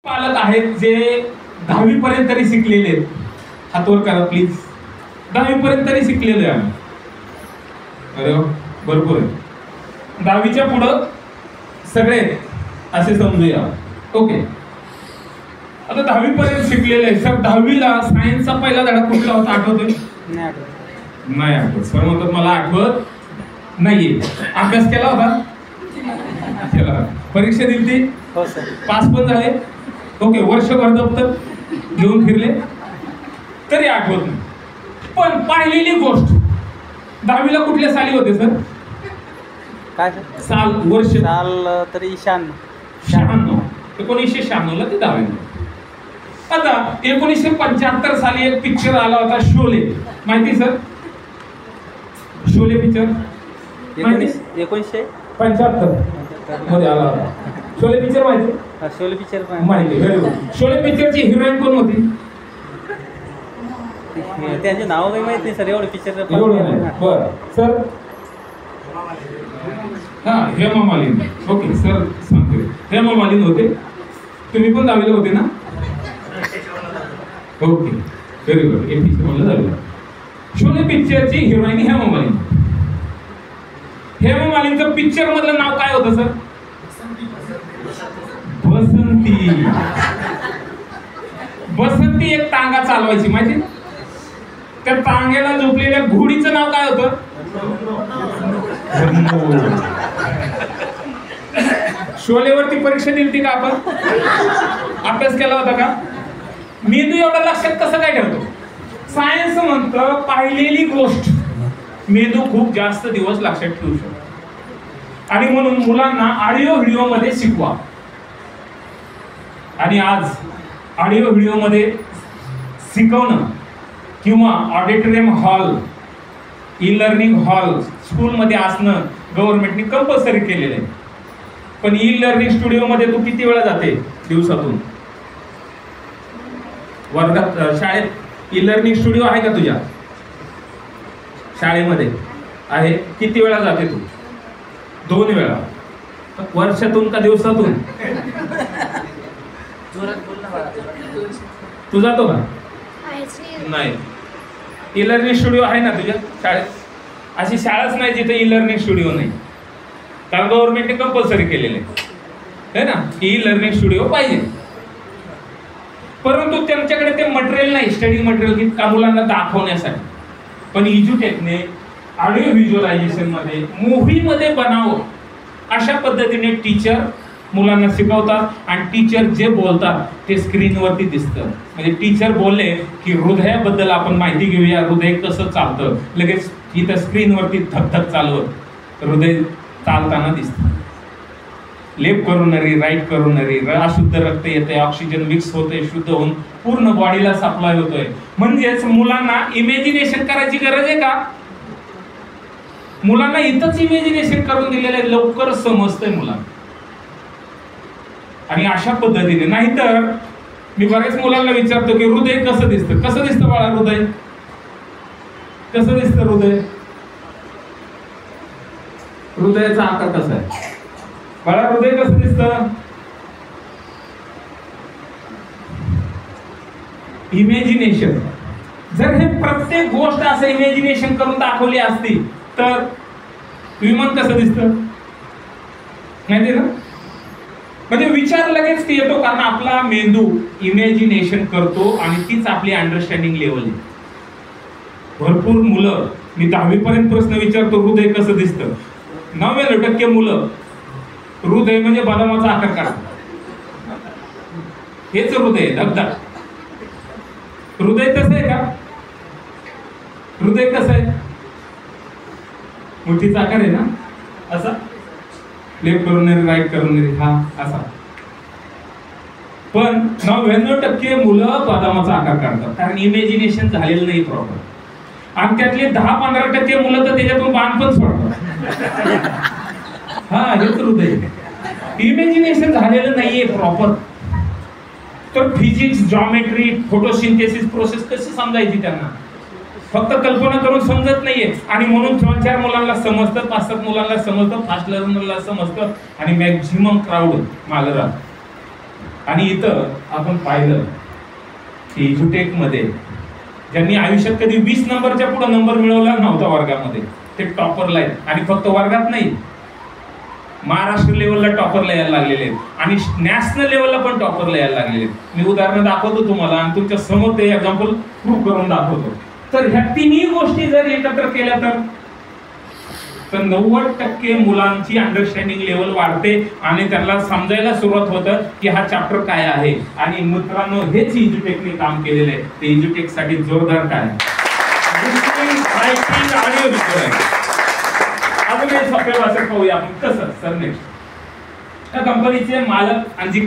पालक आहेत जे 10वी पर्यंत तरी शिकलेले आहेत, हात वर करा प्लीज. 10वी पर्यंत तरी शिकलेले आहे आम्ही. अरे भरपूर आहे. 10वीच्या पुढं सगळे असे समजूया. ओके, आता 10वी पर्यंत शिकलेले आहे सर. 10वीला सायन्सचा पहिला धडा कुठला होता आठवतोय? नाही आठवत. सर म्हणतात मला आठवत नाहीये. अभ्यास केला होता? केला. परीक्षा दिली? हो सर. पास पण झाले? ओके. वर्षभर दप्तर घेऊन फिरले तरी आठवत नाही. पण पाहिलेली गोष्ट 10वीला कुठल्या साली होते सर? काय साल वर्ष? साल तरी 96. 1996 ला ते 10वीला. आता 1975 साली एक पिक्चर आला होता शोले, माहिती सर? शोले पिक्चर माहिती? 1975 मध्ये आला होता शोले पिक्चर, माहिती? शोले पिक्चर माहिती. Very good. शोले पिक्चरची हिरोईन कोण होती? त्यांचे नाव काही माहित नाही सर. एवढं पिक्चर बरं सर. हा, हेमा मालिनी. ओके सर सांगते. हेमा मालिनी होते. तुम्ही पण 10वीला होते ना? Okay, very good. एक पिक्चर म्हणलं झालं. शोले पिक्चरची हिरोईन हेमा मालिनी. हेमा मालिनीचं पिक्चर मधलं नाव काय होतं सर? बसंती. बसंती एक टांगा चालवायची, माहिती? त्या टांग्याला झोपलेल्या घोडीचं नाव काय होतं? शोलेवरती परीक्षा दिली का आपण? अभ्यास केला होता का? मेंदू एवढा लक्षात कसं काय ठेवतो? सायन्स म्हणतं पाहिलेली गोष्ट मेंदू खूप जास्त दिवस लक्षात ठेवू शकतो. आणि म्हणून मुलांना ऑडिओ व्हिडिओ मध्ये शिकवा. आणि आज ऑडिओ व्हिडिओ मध्ये शिकवणं किंवा auditorium hall, e learning hall स्कूलमध्ये असणं गव्हर्नमेंटने कंपल्सरी केलेलं आहे. पण ई लर्निंग स्टुडिओमध्ये तू किती वेळा जाते दिवसातून? वर्गात, शाळेत ई लर्निंग स्टुडिओ आहे का तुझ्या शाळेमध्ये? आहे. किती वेळा जाते तू? 2 वेळा. वर्षातून का दिवसातून? तू जातो का? नाही. ई लर्निंग स्टुडिओ आहे ना तुझ्या शाळेत? अशी शाळाच नाही जिथे ई लर्निंग स्टुडिओ नाही. कारण गव्हर्नमेंटने कंपल्सरी केलेले आहे ना, ई लर्निंग स्टुडिओ पाहिजे. परंतु त्यांच्याकडे ते मटेरियल नाही, स्टडी मटेरियल की का मुलांना दाखवण्यासाठी. पण इज्युटेकने ऑडिओ व्हिज्युअलायझेशन मध्ये, मूव्ही मध्ये बनावं अशा पद्धतीने टीचर मुलांना शिकवतात. आणि टीचर जे बोलतात ते स्क्रीनवरती दिसतं. म्हणजे टीचर बोलले की हृदयाबद्दल आपण माहिती घेऊया, हृदय कसं चालतं, लगेच इथं स्क्रीनवरती धकधक चालवत हृदय चालताना दिसतं. लेप करोनरी, राईट करोनरी, अशुद्ध रक्त येते, ऑक्सिजन मिक्स होते, शुद्ध होऊन पूर्ण बॉडीला सप्लाय होतोय. म्हणजेच मुलांना इमॅजिनेशन करायची गरज आहे का? मुलांना इथंच इमॅजिनेशन करून दिलेलं आहे, लवकर समजतंय मुलांना. आणि अशा पद्धतीने, नाहीतर मी बऱ्याच मुलांना विचारतो की हृदय कसं दिसतं? कसं दिसतं बाळा हृदय? कसं दिसतं हृदय? हृदयाचा आकार कसा आहे बाळा? हृदय कसं दिसतं? इमॅजिनेशन. जर हे प्रत्येक गोष्ट असं इमॅजिनेशन करून दाखवली असती तर विमान कसं दिसतं? माहिती ना? म्हणजे विचार लगेच येतो, कारण आपला मेंदू इमॅजिनेशन करतो आणि तीच आपली अंडरस्टँडिंग लेवल आहे. भरपूर मुलं, मी 10वी पर्यंत प्रश्न विचारतो हृदय कसं दिसतं, 99% मुलं हृदय म्हणजे बदामाचा आकार काढतात. हेच हृदय, धगधग. हृदय कसं आहे का? हृदय कसं आहे? मुठीचा आकार आहे ना असा, लेफ्ट करोनरी, राईट करोनरी, हा असा. पण 99% मुलं बदामाचा आकार काढतात, कारण इमॅजिनेशन झालेलं नाही प्रॉपर. आणि त्यातले 10-15% मुलं तर त्याच्यातून बाण पण सोडतात. हा, हेच हृदय. इमॅजिनेशन झालेलं नाहीये प्रॉपर. तर फिजिक्स, जॉमेट्री, फोटोसिंथेसिस प्रोसेस कशी समजायची त्यांना? फक्त कल्पना करून समजत नाहीये. आणि म्हणून 4 मुलांना समजतं, 5-7 मुलांना समजतं, फास्ट लर्नरला समजतं आणि मॅक्झिमम क्राऊड मागं राहतं. आणि इथं आपण पाहिलं की इज्युटेक मध्ये ज्यांनी आयुष्यात कधी 20 नंबरच्या पुढे नंबर मिळवला नव्हता वर्गामध्ये, ते टॉपरला आहेत. आणि फक्त वर्गात नाही, महाराष्ट्र लेवलला टॉपरला यायला लागलेले आहेत आणि नॅशनल लेवलला पण टॉपरला यायला लागलेले आहेत. मी उदाहरण दाखवतो तुम्हाला आणि तुमच्या समोर ते एक्झाम्पल प्रूव्ह करून दाखवतो. तर ह्या तिन्ही गोष्टी जर एकत्र केल्या तर 90% मुलांची अंडरस्टँडिंग लेवल वाढते आणि त्यांना समजायला सुरुवात होतं की हा चॅप्टर काय आहे. आणि मित्रांनो, हेच इज्युटेकने काम केलेलं आहे. ते इज्युटेक साठी जोरदार काय ऑडिओ अजून सोप्या भाषेत पाहूया आपण कसं. सर नेक्स्ट, त्या कंपनीचे मालक आणि जी